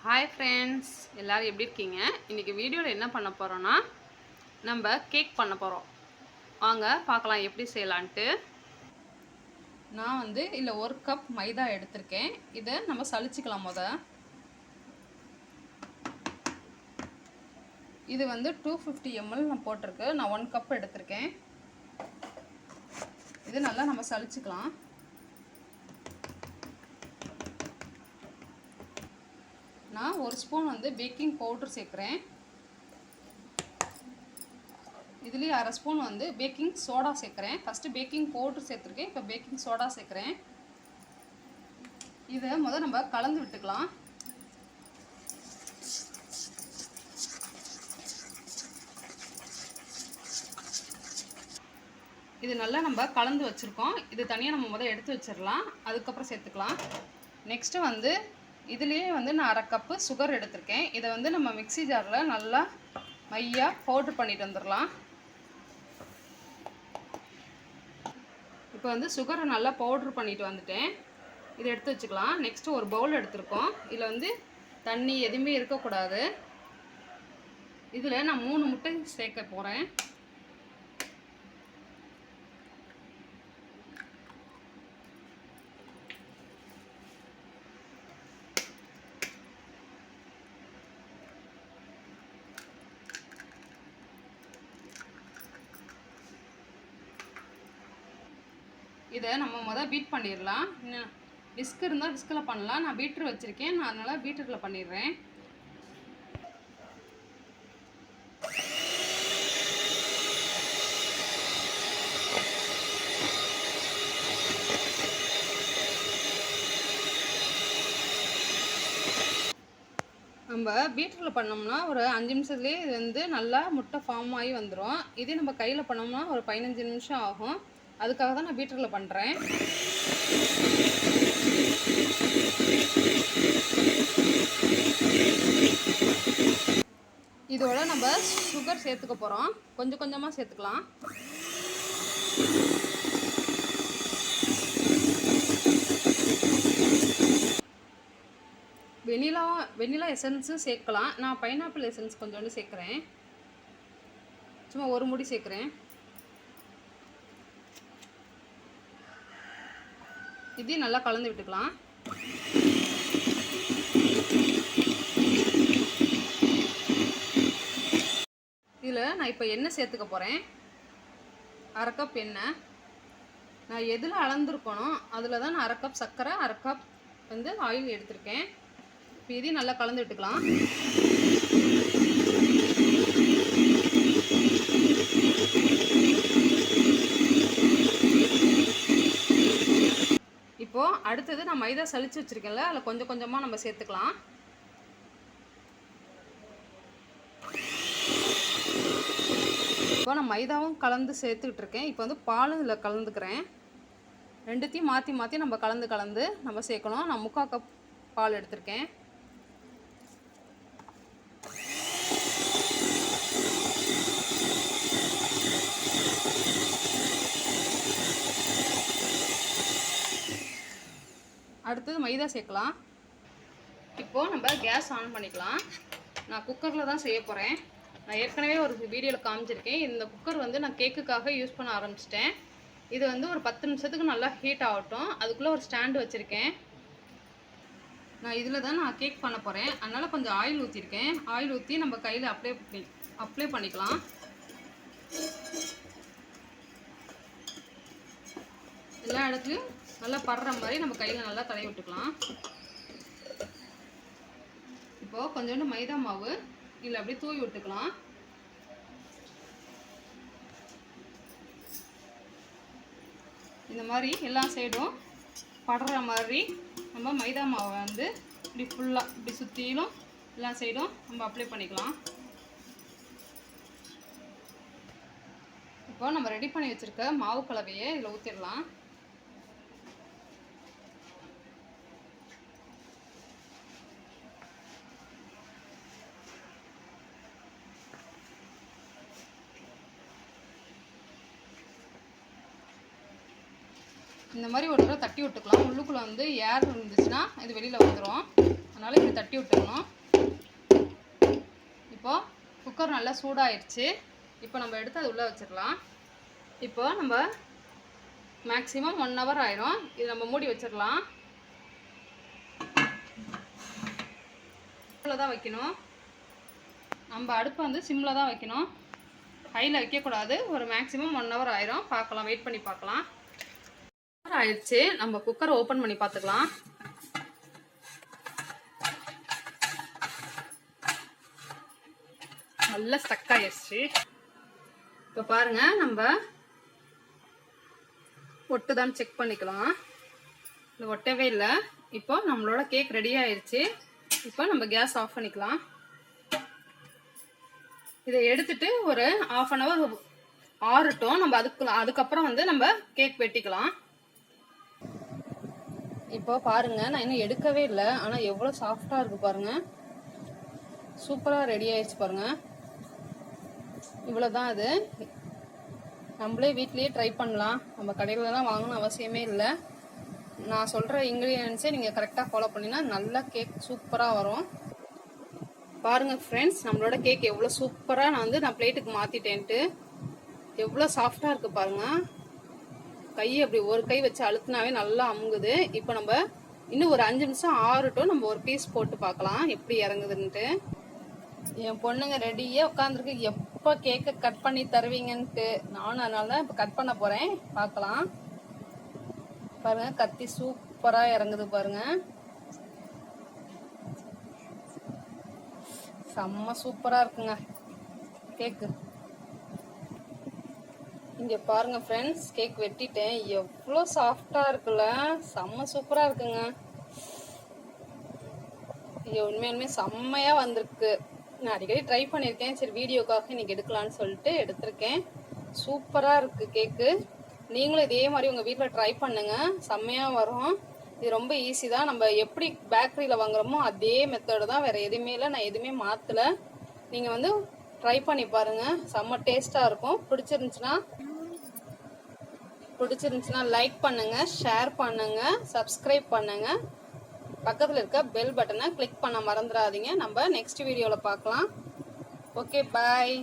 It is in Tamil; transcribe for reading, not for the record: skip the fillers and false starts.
ஹாய் ஃப்ரெண்ட்ஸ், எல்லோரும் எப்படி இருக்கீங்க? இன்றைக்கி வீடியோவில் என்ன பண்ண போகிறோன்னா, நம்ம கேக் பண்ண போகிறோம். வாங்க பார்க்கலாம் எப்படி செய்யலான்ட்டு. நான் இதில் 1 கப் மைதா எடுத்திருக்கேன். இதை நம்ம சலிச்சுக்கலாம். இது 250 ml நான் போட்டிருக்கு. நான் 1 கப் எடுத்திருக்கேன். இது நல்லா நம்ம சலிச்சுக்கலாம். நான் 1 ஸ்பூன் பேக்கிங் பவுடர் சேர்க்குறேன். இதுலேயே 1/2 ஸ்பூன் பேக்கிங் சோடா சேர்க்குறேன். ஃபஸ்ட்டு பேக்கிங் பவுடர் சேர்த்துருக்கேன், இப்போ பேக்கிங் சோடா சேர்க்குறேன். இதை நம்ம கலந்து விட்டுக்கலாம். இது நல்லா நம்ம கலந்து வச்சுருக்கோம். இது தனியாக நம்ம எடுத்து வச்சிடலாம், அதுக்கப்புறம் சேர்த்துக்கலாம். நெக்ஸ்ட்டு இதுலேயே நான் 1/2 கப்பு சுகர் எடுத்திருக்கேன். இதை நம்ம மிக்ஸி ஜாரில் நல்லா மையாக பவுட்ரு பண்ணிட்டு வந்துடலாம். இப்போ சுகரை நல்லா பவுட்ரு பண்ணிட்டு வந்துட்டேன். இதை எடுத்து வச்சுக்கலாம். நெக்ஸ்ட்டு ஒரு பவுல் எடுத்திருக்கோம். இதில் தண்ணி எதுவுமே இருக்கக்கூடாது. இதில் நான் 3 முட்டை சேர்க்க போகிறேன். இதை நம்ம பீட் பண்ணிடலாம். விஸ்க் இருந்தால் விஸ்கில் பண்ணலாம். நான் பீட்ரு வச்சுருக்கேன், நான் அதனால் பீட்டரில் பண்ணிடுறேன். நம்ம பீட்டரில் பண்ணோம்னா ஒரு 5 நிமிஷத்துலேயே இது நல்லா முட்டை ஃபார்ம் ஆகி வந்துடும். இதே நம்ம கையில் பண்ணோம்னா ஒரு 15 நிமிஷம் ஆகும். அதுக்காக தான் நான் பீட்டரில் பண்ணுறேன். இதோட நம்ம சுகர் சேர்த்துக்க போகிறோம். கொஞ்சம் கொஞ்சமாக சேர்த்துக்கலாம். வெனிலா எசன்ஸும் சேர்க்கலாம். நான் பைனாப்பிள் எசன்ஸ் கொஞ்சோண்டு சேர்க்குறேன். சும்மா ஒரு முடி சேர்க்குறேன். இதையும் நல்லா கலந்து விட்டுக்கலாம். இதில் நான் இப்போ எண்ணெய் சேர்த்துக்க போகிறேன். 1/2 கப் எண்ணெய். நான் எதில் அளந்துருக்கணும் அதில் தான் நான் 1/2 கப் சர்க்கரை, 1/2 கப் ஆயில் எடுத்திருக்கேன். இப்போ இதையும் நல்லா கலந்து விட்டுக்கலாம். இப்போது அடுத்தது நான் மைதா சலிச்சு வச்சுருக்கேன்ல, அதில் கொஞ்சம் கொஞ்சமாக நம்ம சேர்த்துக்கலாம். இப்போ நான் மைதாவும் கலந்து சேர்த்துக்கிட்டு இருக்கேன். இப்போ பாலும் இதில் கலந்துக்கிறேன். ரெண்டுத்தையும் மாற்றி மாற்றி நம்ம கலந்து நம்ம சேர்க்கணும். நான் 3/4 கப் பால் எடுத்திருக்கேன். அடுத்தது மைதா சேர்க்கலாம். இப்போது நம்ம கேஸ் ஆன் பண்ணிக்கலாம். நான் குக்கரில் தான் செய்ய போகிறேன். நான் ஏற்கனவே ஒரு வீடியோவில் காமிச்சிருக்கேன். இந்த குக்கர் நான் கேக்குக்காக யூஸ் பண்ண ஆரம்பிச்சிட்டேன். இது ஒரு 10 நிமிஷத்துக்கு நல்லா ஹீட் ஆகட்டும். அதுக்குள்ளே ஒரு ஸ்டாண்டு வச்சுருக்கேன். நான் இதில் தான் நான் கேக் பண்ண போகிறேன். அதனால் கொஞ்சம் ஆயில் ஊற்றிருக்கேன். ஆயில் ஊற்றி நம்ம கையில் அப்ளை பண்ணிக்கலாம். எல்லா இடத்துலையும் நல்லா படுற மாதிரி நம்ம கையில் நல்லா தடவி விட்டுக்கலாம். இப்போது கொஞ்சோண்டு மைதா மாவு இதில் அப்படியே தூவி விட்டுக்கலாம். இந்த மாதிரி எல்லா சைடும் படுற மாதிரி நம்ம மைதா மாவை இப்படி ஃபுல்லாக இப்படி சுற்றிலும் எல்லா சைடும் நம்ம அப்ளை பண்ணிக்கலாம். இப்போ நம்ம ரெடி பண்ணி வச்சுருக்க மாவு கலவையை இதில் ஊற்றிடலாம். இந்த மாதிரி ஒரு தடவை தட்டி விட்டுக்கலாம். உள்ளுக்குள்ளே ஏர் இருந்துச்சுன்னா இது வெளியில் வந்துடும். அதனால் இப்படி தட்டி விட்டுக்கணும். இப்போது குக்கர் நல்லா சூடாகிடுச்சு. இப்போ நம்ம எடுத்து அது உள்ளே வச்சிடலாம். இப்போ நம்ம மேக்ஸிமம் 1 hour ஆயிரும். இது நம்ம மூடி வச்சிடலாம். சிம்மில் தான் வைக்கணும். நம்ம அடுப்பை வந்து சிம்மில் தான் வைக்கணும், ஹையில் வைக்கக்கூடாது. ஒரு மேக்ஸிமம் 1 hour ஆயிரும். பார்க்கலாம், வெயிட் பண்ணி பார்க்கலாம். ஆயிடுச்சு. நம்ம குக்கரை ஓப்பன் பண்ணி பார்த்துக்கலாம். நல்லா ஸ்டக் ஆயிடுச்சு. இப்போ பாருங்க, நம்ம ஒட்டுதான்னு செக் பண்ணிக்கலாம். இது ஒட்டவே இல்லை. இப்போ நம்மளோட கேக் ரெடி ஆயிடுச்சு. இப்போ நம்ம கேஸ் ஆஃப் பண்ணிக்கலாம். இதை எடுத்துட்டு ஒரு 1/2 hour ஆறட்டும். நம்ம அதுக்கப்புறம் வந்து நம்ம கேக் வெட்டிக்கலாம். இப்போ பாருங்க, நான் இன்னும் எடுக்கவே இல்லை. ஆனால் எவ்வளோ சாஃப்டாக இருக்கு பாருங்க. சூப்பராக ரெடி ஆயிடுச்சு பாருங்க. இவ்வளோதான். அது நம்மளே வீட்லேயே ட்ரை பண்ணலாம். நம்ம கடையிலலாம் வாங்கணும் அவசியமே இல்லை. நான் சொல்கிற இன்க்ரீடியன்ஸே நீங்கள் கரெக்டாக ஃபாலோ பண்ணினா நல்லா கேக் சூப்பராக வரும். பாருங்கள் ஃப்ரெண்ட்ஸ், நம்மளோட கேக் எவ்வளோ சூப்பராக நான் பிளேட்டுக்கு மாற்றிட்டேன்ட்டு எவ்வளோ சாஃப்டாக இருக்குது பாருங்கள். கை அப்படி ஒரு கை வச்சு அழுத்தினாவே நல்லா அமுங்குது. இப்போ நம்ம இன்னும் ஒரு 5 நிமிஷம் ஆறட்டும். நம்ம ஒரு பீஸ் போட்டு பார்க்கலாம் எப்படி இறங்குதுன்ட்டு. என் பொண்ணுங்க ரெடியே உட்காந்துருக்கு, எப்போ கேக்கை கட் பண்ணி தருவீங்கன்ட்டு. நானும் அதனால தான் இப்போ கட் பண்ண போகிறேன். பார்க்கலாம். பாருங்க, கத்தி சூப்பராக இறங்குது பாருங்க. செம்ம சூப்பராக இருக்குங்க கேக்கு. இங்கே பாருங்க ஃப்ரெண்ட்ஸ், கேக் வெட்டிட்டேன். எவ்வளோ சாஃப்டாக இருக்குல்ல, செம்ம சூப்பராக இருக்குங்க. உண்மையுமே செம்மையாக வந்திருக்கு. நான் அடிக்கடி ட்ரை பண்ணியிருக்கேன். சரி, வீடியோக்காக இன்னைக்கு எடுக்கலான்னு சொல்லிட்டு எடுத்திருக்கேன். சூப்பராக இருக்குது கேக்கு. நீங்களும் இதே மாதிரி உங்கள் வீட்டில் ட்ரை பண்ணுங்கள், செம்மையாக வரும். இது ரொம்ப ஈஸி தான். நம்ம எப்படி பேக்கரியில் வாங்குறோமோ அதே மெத்தடு தான், வேறு எதுவுமே இல்லை. நான் எதுவுமே மாற்றலை. நீங்கள் வந்து ட்ரை பண்ணி பாருங்கள், செம்ம டேஸ்ட்டாக இருக்கும். பிடிச்சிருந்துச்சுன்னா லைக் பண்ணுங்கள், ஷேர் பண்ணுங்கள், சப்ஸ்கிரைப் பண்ணுங்கள். பக்கத்தில் இருக்க பெல் பட்டனை கிளிக் பண்ண மறந்துடாதீங்க. நம்ம நெக்ஸ்ட் வீடியோவில் பார்க்கலாம். ஓகே, பாய்.